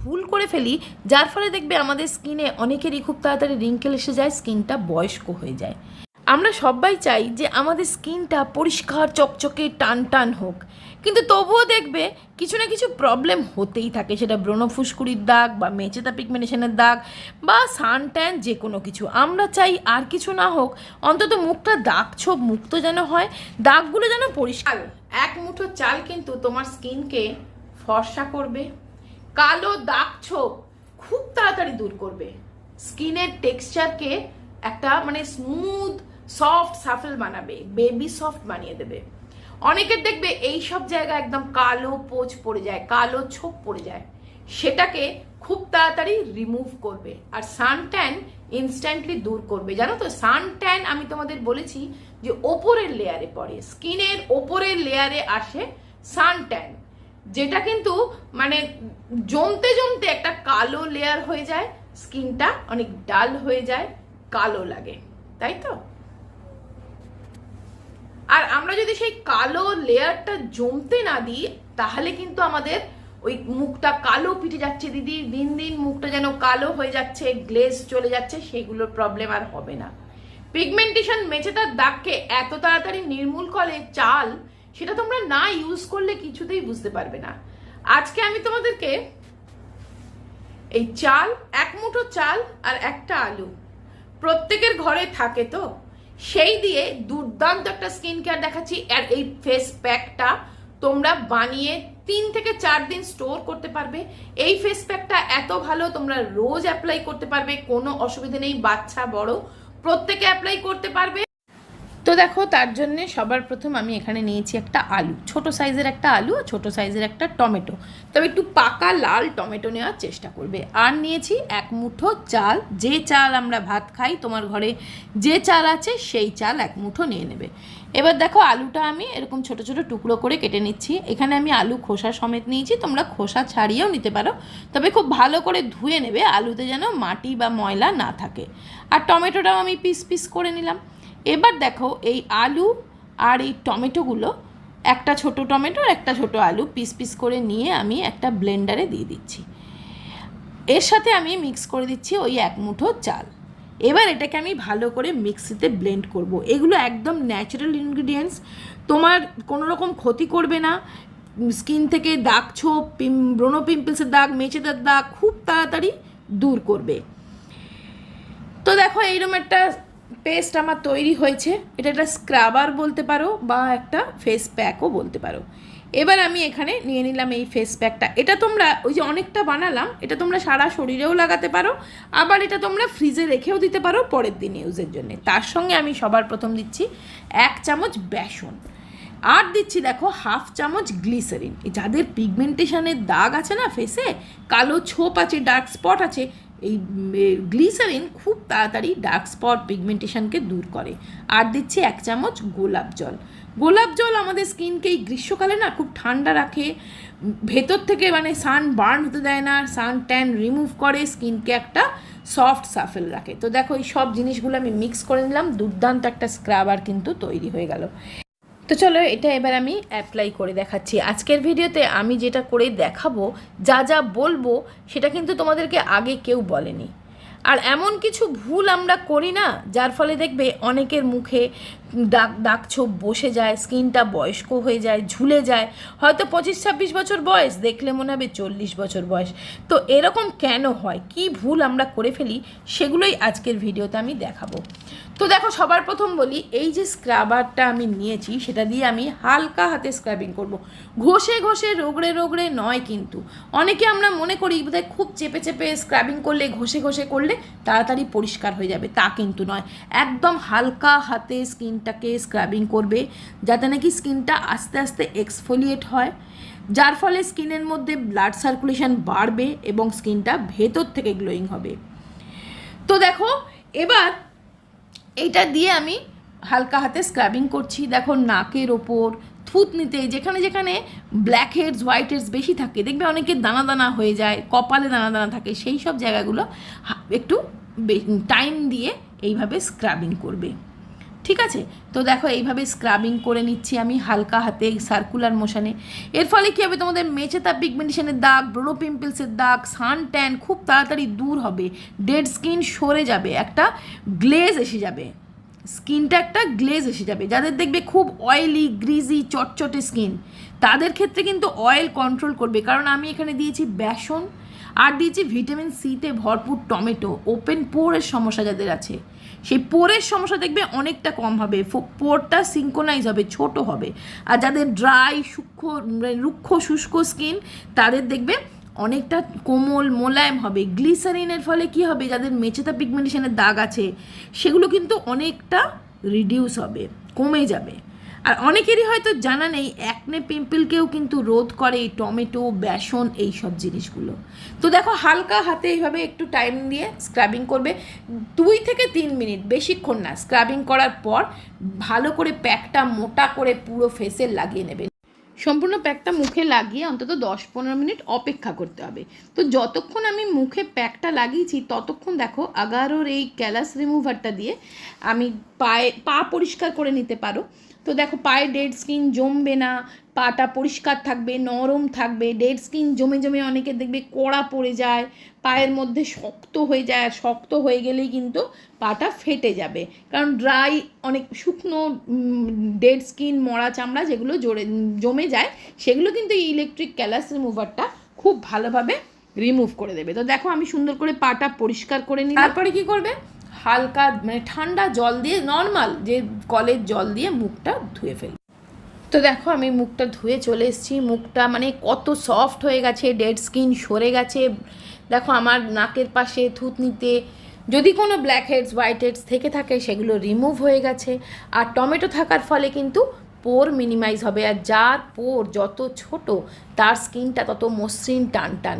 ভুল করে ফেলি, যার ফলে দেখবে আমাদের স্কিনে অনেকেরই খুব তাড়াতাড়ি রিঙ্কেল এসে যায়, স্কিনটা বয়স্ক হয়ে যায়। আমরা সবাই চাই যে আমাদের স্কিনটা পরিষ্কার চকচকে টান টান হোক, কিন্তু তবুও দেখবে কিছু না কিছু প্রবলেম হতেই থাকে, সেটা ব্রণ ফুসকুড়ির দাগ বা মেচেদা পিগমেন্টেশনের দাগ বা সান ট্যান, যে কোনো কিছু। আমরা চাই আর কিছু না হোক, অন্তত মুখটা দাগ ছোপ মুক্ত যেন হয়, দাগগুলো যেন পরিষ্কার। এক মুঠো চাল কিন্তু তোমার স্কিনকে ফর্সা করবে, কালো দাগ ছোপ খুব তাড়াতাড়ি দূর করবে, স্কিনের টেক্সচারকে একটা মানে স্মুথ সফট সাফল বানাবে, বেবি সফট বানিয়ে দেবে। অনেকের দেখবে এই সব জায়গা একদম কালো পোচ পড়ে যায়, কালো ছোপ পড়ে যায়, সেটাকে খুব তাড়াতাড়ি রিমুভ করবে। আর সান ট্যান ইনস্ট্যান্টলি দূর করবে। জানো তো, সান ট্যান আমি তোমাদের বলেছি যে ওপরের লেয়ারে পড়ে, স্কিনের ওপরের লেয়ারে আসে সান ট্যান, যেটা কিন্তু মানে জমতে জমতে একটা কালো লেয়ার হয়ে যায়, স্কিনটা অনেক ডাল হয়ে যায়, কালো লাগে, তাই তো? আর আমরা যদি সেই কালো লেয়ারটা জমতে না দিই, তাহলে কিন্তু আমাদের ওই মুখটা কালো পিটে যাচ্ছে দিদি, দিন দিন মুখটা যেন কালো হয়ে যাচ্ছে, গ্লেজ চলে যাচ্ছে, সেগুলোর প্রবলেম আর হবে না। পিগমেন্টেশন মেচেদার দাগকে এত তাড়াতাড়ি নির্মূল করে চাল, সেটা তোমরা না ইউজ করলে কিছুতেই বুঝতে পারবে না। আজকে আমি তোমাদেরকে এই চাল, এক মুঠো চাল আর একটা আলু, প্রত্যেকের ঘরে থাকে তো, সেই দিয়ে দুর্দান্ত একটা স্কিন কেয়ার দেখাচ্ছি। আর এই ফেস প্যাকটা তোমরা বানিয়ে 3 থেকে 4 দিন স্টোর করতে পারবে। এই ফেস প্যাকটা এত ভালো, তোমরা রোজ অ্যাপ্লাই করতে পারবে, কোনো অসুবিধা নেই, বাচ্চা বড় প্রত্যেকে অ্যাপ্লাই করতে পারবে। তো দেখো, তার জন্যে সবার প্রথম আমি এখানে নিয়েছি একটা আলু, ছোট সাইজের একটা আলু, ছোট সাইজের একটা টমেটো, তবে একটু পাকা লাল টমেটো নেওয়ার চেষ্টা করবে। আর নিয়েছি এক মুঠো চাল, যে চাল আমরা ভাত খাই, তোমার ঘরে যে চাল আছে সেই চাল এক মুঠো নিয়ে নেবে। এবার দেখো, আলুটা আমি এরকম ছোট ছোট টুকরো করে কেটে নিচ্ছি। এখানে আমি আলু খোসা সমেত নিয়েছি, তোমরা খোসা ছাড়িয়েও নিতে পারো, তবে খুব ভালো করে ধুয়ে নেবে, আলুতে যেন মাটি বা ময়লা না থাকে। আর টমেটোটাও আমি পিস পিস করে নিলাম। এবার দেখো, এই আলু আর এই টমেটোগুলো, একটা ছোট টমেটো আর একটা ছোট আলু পিস পিস করে নিয়ে আমি একটা ব্লেন্ডারে দিয়ে দিচ্ছি। এর সাথে আমি মিক্স করে দিচ্ছি ওই এক মুঠো চাল। এবার এটাকে আমি ভালো করে মিক্সিতে ব্লেন্ড করব। এগুলো একদম ন্যাচারাল ইনগ্রিডিয়েন্টস, তোমার কোনো রকম ক্ষতি করবে না, স্কিন থেকে দাগ ছোপ, ব্রণ পিম্পলসের দাগ, মেচেদার দাগ খুব তাড়াতাড়ি দূর করবে। তো দেখো, এইরকম একটা পেস্ট আমার তৈরি হয়েছে। এটা একটা স্ক্রাবার বলতে পারো বা একটা ফেস প্যাকও বলতে পারো। এবার আমি এখানে নিয়ে নিলাম এই ফেস প্যাকটা। এটা তোমরা ওই যে অনেকটা বানালাম, এটা তোমরা সারা শরীরেও লাগাতে পারো, আবার এটা তোমরা ফ্রিজে রেখেও দিতে পারো পরের দিন ইউজের জন্য। তার সঙ্গে আমি সবার প্রথম দিচ্ছি 1 চামচ বেসন, আর দিচ্ছি দেখো 1/2 চামচ গ্লিসারিন। যাদের পিগমেন্টেশনের দাগ আছে না ফেসে, কালো ছোপ আছে, ডার্ক স্পট আছে, এই গ্লিসারিন খুব তাড়াতাড়ি ডার্ক স্পট পিগমেন্টেশনকে দূর করে। আর দিচ্ছি 1 চামচ গোলাপ জল। গোলাপ জল আমাদের স্কিনকে এই গ্রীষ্মকালে না খুব ঠান্ডা রাখে, ভেতর থেকে মানে সান বার্ন হতে দেয় না, সান ট্যান রিমুভ করে, স্কিনকে একটা সফট সাফেল রাখে। তো দেখো, এই সব জিনিসগুলো আমি মিক্স করে নিলাম, দুর্দান্ত একটা স্ক্রাবার কিন্তু তৈরি হয়ে গেল। তো চলো, এটা এবার আমি অ্যাপ্লাই করে দেখাচ্ছি। আজকের ভিডিওতে আমি যেটা করে দেখাবো, যা যা বলবো, সেটা কিন্তু তোমাদেরকে আগে কেউ বলেনি। আর এমন কিছু ভুল আমরা করি না, যার ফলে দেখবে অনেকের মুখে দাগ ছোপ বসে যায়, স্কিনটা বয়স্ক হয়ে যায়, ঝুলে যায়। হয়তো 25-26 বছর বয়স, দেখলে মনে হবে 40 বছর বয়স। তো এরকম কেন হয়, কি ভুল আমরা করে ফেলি, সেগুলোই আজকের ভিডিওতে আমি দেখাবো। তো দেখো, সবার প্রথম বলি, এই যে স্ক্রাবারটা আমি নিয়েছি, সেটা দিয়ে আমি হালকা হাতে স্ক্রাবিং করব, ঘষে ঘষে রোগড়ে রোগড়ে নয়। কিন্তু অনেকে আমরা মনে করি বোধহয় খুব চেপে চেপে স্ক্রাবিং করলে, ঘষে ঘষে করলে তাড়াতাড়ি পরিষ্কার হয়ে যাবে, তা কিন্তু নয়। একদম হালকা হাতে স্কিনটাকে স্ক্রাবিং করবে, যাতে নাকি স্কিনটা আস্তে আস্তে এক্সফোলিয়েট হয়, যার ফলে স্কিনের মধ্যে ব্লাড সার্কুলেশন বাড়বে এবং স্কিনটা ভেতর থেকে গ্লোয়িং হবে। তো দেখো, এবার এইটা দিয়ে আমি হালকা হাতে স্ক্রাবিং করছি। দেখো, নাকের ওপর, থুতনিতে, যেখানে যেখানে ব্ল্যাক হেডস, হোয়াইট হেডস বেশি থাকে, দেখবে অনেকের দানা দানা হয়ে যায়, কপালে দানা দানা থাকে, সেই সব জায়গাগুলো একটু টাইম দিয়ে এইভাবে স্ক্রাবিং করবে। ঠিক আছে। তো দেখো এইভাবে স্ক্রাবিং করে নিচ্ছি আমি হালকা হাতে সার্কুলার মোশনে। এর ফলে কী হবে, তোমাদের মেচেতা পিগমেন্টেশনের দাগ, ব্রোনো পিম্পলসের দাগ, সান ট্যান খুব তাড়াতাড়ি দূর হবে, ডেড স্কিন সরে যাবে, একটা গ্লেজ এসে যাবে, স্কিনটা একটা গ্লেজ এসে যাবে। যাদের দেখবে খুব অয়েলি গ্রিজি চটচটে স্কিন, তাদের ক্ষেত্রে কিন্তু অয়েল কন্ট্রোল করবে, কারণ আমি এখানে দিয়েছি বেসন আর দিয়েছি ভিটামিন সিতে ভরপুর টমেটো। ওপেন পোরের সমস্যা যাদের আছে, সেই পোরের সমস্যা দেখবে অনেকটা কম হবে, পোরটা সিঙ্কোনাইজ হবে, ছোট হবে। আর যাদের ড্রাই রুক্ষ শুষ্ক স্কিন, তাদের দেখবে অনেকটা কোমল মোলায়েম হবে। গ্লিসারিনের ফলে কি হবে, যাদের মেচেতা পিগমেন্টেশনের দাগ আছে সেগুলো কিন্তু অনেকটা রিডিউস হবে, কমে যাবে। আর অনেকেরই হয়তো জানা নেই অ্যাকনে পিম্পলকেও কিন্তু রোধ করে এই টমেটো, বেসন, এই সব জিনিসগুলো। তো দেখো হালকা হাতে এইভাবে একটু টাইম দিয়ে স্ক্রাবিং করবে 2 থেকে 3 মিনিট, বেশিক্ষণ না। স্ক্রাবিং করার পর ভালো করে প্যাকটা মোটা করে পুরো ফেসে লাগিয়ে নেবে। সম্পূর্ণ প্যাকটা মুখে লাগিয়ে অন্তত 10-15 মিনিট অপেক্ষা করতে হবে। তো যতক্ষণ আমি মুখে প্যাকটা লাগিয়েছি ততক্ষণ দেখো আগারোর এই ক্যালাস রিমুভারটা দিয়ে আমি পা পরিষ্কার করে নিতে পারো। তো দেখো পায়ে ডেড স্কিন জমবে না, পাটা পরিষ্কার থাকবে, নরম থাকবে। ডেড স্কিন জমে জমে অনেকে দেখবে কড়া পড়ে যায়, পায়ের মধ্যে শক্ত হয়ে যায়, আর শক্ত হয়ে গেলেই কিন্তু পাটা ফেটে যাবে, কারণ ড্রাই অনেক শুকনো ডেড স্কিন, মরা চামড়া যেগুলো জমে যায়, সেগুলো কিন্তু ইলেকট্রিক ক্যালাস রিমুভারটা খুব ভালোভাবে রিমুভ করে দেবে। তো দেখো আমি সুন্দর করে পাটা পরিষ্কার করে নিই। তারপরে কি করবে, হালকা মানে ঠান্ডা জল দিয়ে, নর্মাল যে কলের জল দিয়ে মুখটা ধুয়ে ফেলবে। তো দেখো আমি মুখটা ধুয়ে চলে এসেছি, মুখটা মানে কত সফট হয়ে গেছে, ডেড স্কিন সরে গেছে। দেখো আমার নাকের পাশে, থুতনিতে যদি কোনো ব্ল্যাক হেডস, হোয়াইট হেডস থেকে থাকে সেগুলো রিমুভ হয়ে গেছে। আর টমেটো থাকার ফলে কিন্তু পোর মিনিমাইজ হবে, আর যার পোর যত ছোট তার স্কিনটা তত মসৃণ টান টান।